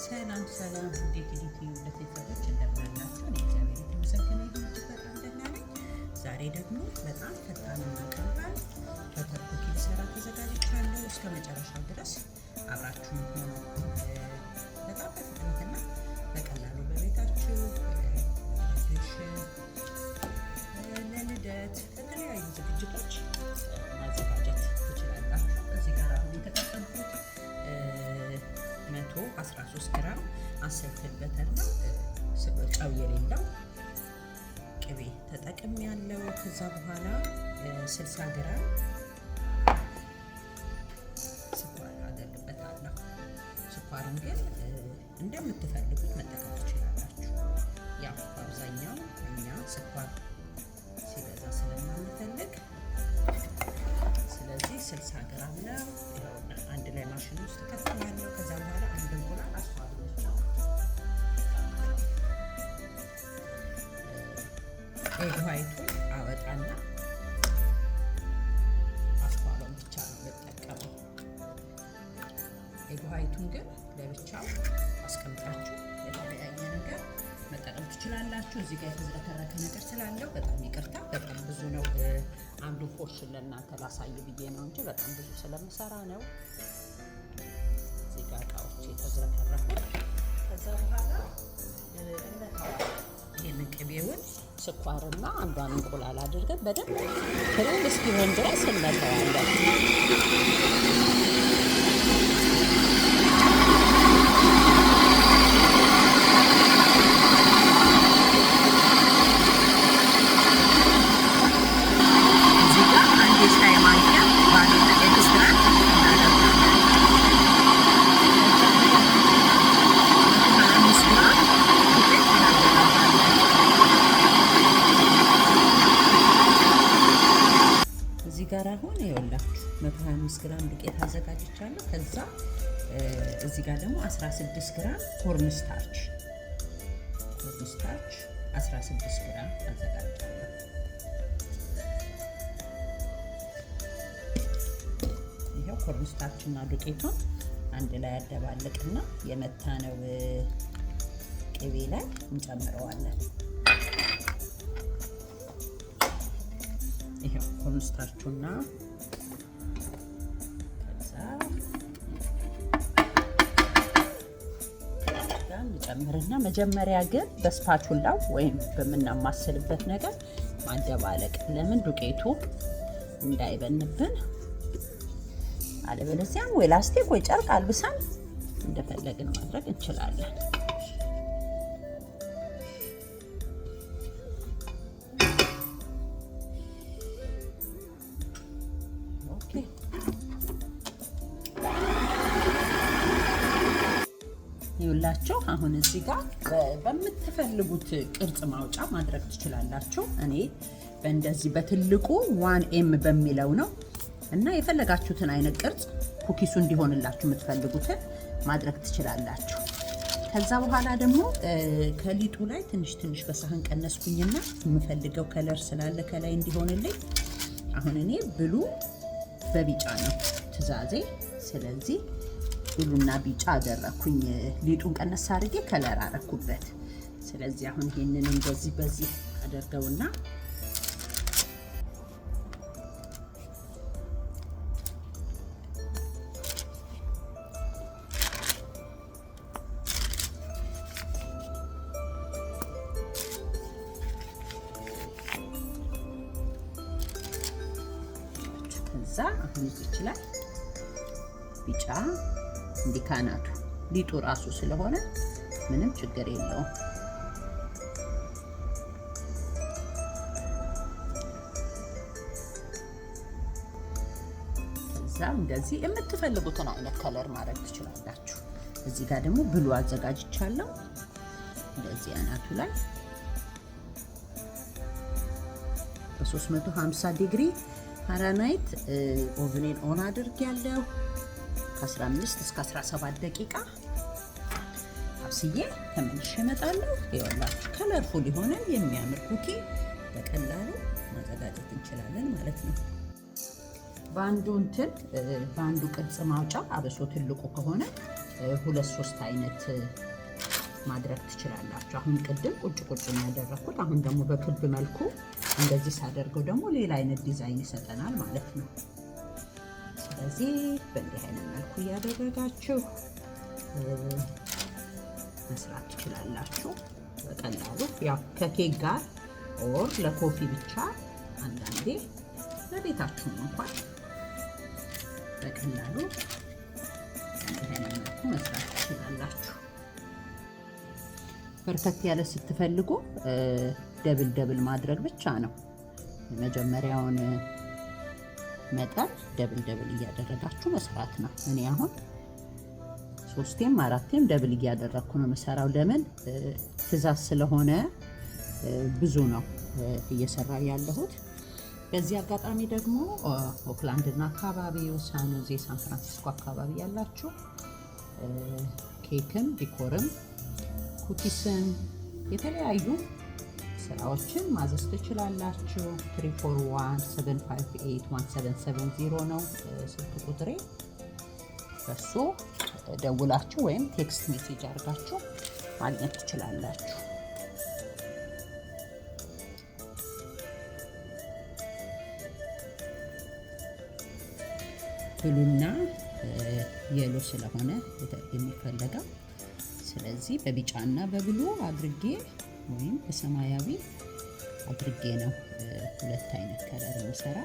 ሰላም እንዴት ለተሰቦች እንደምናላችሁ እኔ እግዚአብሔር የተመሰገነ ይሁን በጣም ደህና ነኝ። ዛሬ ደግሞ በጣም ፈጣንና ቀላል በተር ኩኪ ልሰራ ተዘጋጅቻለሁ። እስከ መጨረሻው ድረስ አብራችሁን ሆኑ። በጣም በፍጥነትና በቀላሉ በቤታችሁ ለልደት ለተለያዩ ዝግጅቶች ማዘጋጀት ትችላላችሁ። እዚህ ጋር አሁን የተጠቀምኩት 113 ግራም አሰልፈል በተር ነው። ጨው የሌለው ቅቤ ተጠቅሜ ያለው። ከዛ በኋላ 60 ግራም ስኳር አደርግበታለሁ። ስኳሩን ግን እንደምትፈልጉት መጠቀም ትችላላችሁ። ያው አብዛኛው እኛ ስኳር ሲበዛ ስለማንፈልግ ስለዚህ 60 ግራም ነው። አንድ ላይ ማሽን ውስጥ ከተማለው። ከዛ በኋላ አንድ እንቁላል አስኳሉቻው ኤግ ዋይቱን አወጣና አስኳሉን ብቻ ነው የምጠቀመው። ኤግ ዋይቱን ግን ለብቻው አስቀምጣችሁ ለተለያየ ነገር መጠቀም ትችላላችሁ። እዚህ ጋር የተዝረከረከ ነገር ስላለው በጣም ይቅርታ፣ በጣም ብዙ ነው። አንዱ ፖርሽን ለእናንተ ላሳይ ብዬ ነው እንጂ በጣም ብዙ ስለምሰራ ነው። እዚህ ጋር እቃዎች የተዝረከረኩ። ከዛ በኋላ ይህንን ቅቤውን ስኳርና አንዷን እንቁላል አድርገን በደንብ ክሬም እስኪሆን ድረስ እንመተዋለን። ጋር አሁን ይኸውላችሁ 125 ግራም ዱቄት አዘጋጅቻለሁ። ከዛ እዚህ ጋር ደግሞ 16 ግራም ኮርን ስታርች 16 ግራም አዘጋጅቻለሁ። ይሄው ኮርን ስታርች እና ዱቄቱን አንድ ላይ ያደባልቅና የመታነው ቅቤ ላይ እንጨምረዋለን። ይሄው ኮንስታርቹና ከዛ እንጨምርና መጀመሪያ ግን በስፓቹላው ወይም በምናማስልበት ነገር ማደባለቅ። ለምን ዱቄቱ እንዳይበንብን፣ አለበለዚያም ወይ ላስቲክ ወይ ጨርቅ አልብሰን እንደፈለግን ማድረግ እንችላለን። ይኸውላችሁ አሁን እዚህ ጋር በምትፈልጉት ቅርጽ ማውጫ ማድረግ ትችላላችሁ። እኔ በእንደዚህ በትልቁ 1M በሚለው ነው እና የፈለጋችሁትን አይነት ቅርጽ ኩኪሱ እንዲሆንላችሁ የምትፈልጉትን ማድረግ ትችላላችሁ። ከዛ በኋላ ደግሞ ከሊጡ ላይ ትንሽ በሳህን ቀነስኩኝና የምፈልገው ከለር ስላለ ከላይ እንዲሆንልኝ አሁን እኔ ብሉ በቢጫ ነው ትእዛዜ። ስለዚህ ብሉና ቢጫ አደረኩኝ። ሊጡን ቀነስ አድርጌ ከለር አረኩበት። ስለዚህ አሁን ይሄንን እንደዚህ በዚህ አደርገውና ከዛ አሁን ይችላል ቢጫ እንዲካናቱ ሊጡ ራሱ ስለሆነ ምንም ችግር የለውም። ከዛ እንደዚህ የምትፈልጉትን አይነት ከለር ማድረግ ትችላላችሁ። እዚህ ጋር ደግሞ ብሉ አዘጋጅቻለሁ። እንደዚህ አናቱ ላይ በ350 ዲግሪ ፋራናይት ኦቨኔን ኦን አድርጌያለሁ። ከ15 እስከ 17 ደቂቃ አብስዬ ተመልሼ እመጣለሁ። ይኸውላችሁ ከለርፉል የሆነ የሚያምር ኩኪ በቀላሉ ማዘጋጀት እንችላለን ማለት ነው። በአንዱ ቅርጽ ማውጫ አበሶ ትልቁ ከሆነ ሁለት ሶስት አይነት ማድረግ ትችላላችሁ። አሁን ቅድም ቁጭ ነው ያደረኩት። አሁን ደግሞ በክብ መልኩ እንደዚህ ሳደርገው ደግሞ ሌላ አይነት ዲዛይን ይሰጠናል ማለት ነው። ስለዚህ በእንዲህ አይነት መልኩ እያደረጋችሁ መስራት ትችላላችሁ በቀላሉ። ያው ከኬክ ጋር ኦር ለኮፊ ብቻ አንዳንዴ ለቤታችሁ እንኳን በቀላሉ በእንዲህ አይነት መልኩ መስራት ትችላላችሁ። በርከት ያለ ስትፈልጉ ደብል ማድረግ ብቻ ነው። የመጀመሪያውን መጠን ደብል እያደረጋችሁ መስራት ነው። እኔ አሁን 3ቴም 4ቴም ደብል እያደረኩ ነው የምሰራው። ለምን ትእዛዝ ስለሆነ ብዙ ነው እየሰራው ያለሁት። በዚህ አጋጣሚ ደግሞ ኦክላንድ እና አካባቢው ሳን ሆዜ፣ ሳን ፍራንሲስኮ አካባቢ ያላችሁ ኬክም ዲኮርም ኩኪስን የተለያዩ ስራዎችን ማዘዝ ትችላላችሁ። 341-758-1770 ነው ስልክ ቁጥሬ። በሱ ደውላችሁ ወይም ቴክስት ሜሴጅ አድርጋችሁ ማግኘት ትችላላችሁ። ብሉና የሎ ስለሆነ የሚፈለገው ስለዚህ በቢጫና በብሉ አድርጌ ወይም በሰማያዊ አድርጌ ነው ሁለት አይነት ከለር የምሰራ።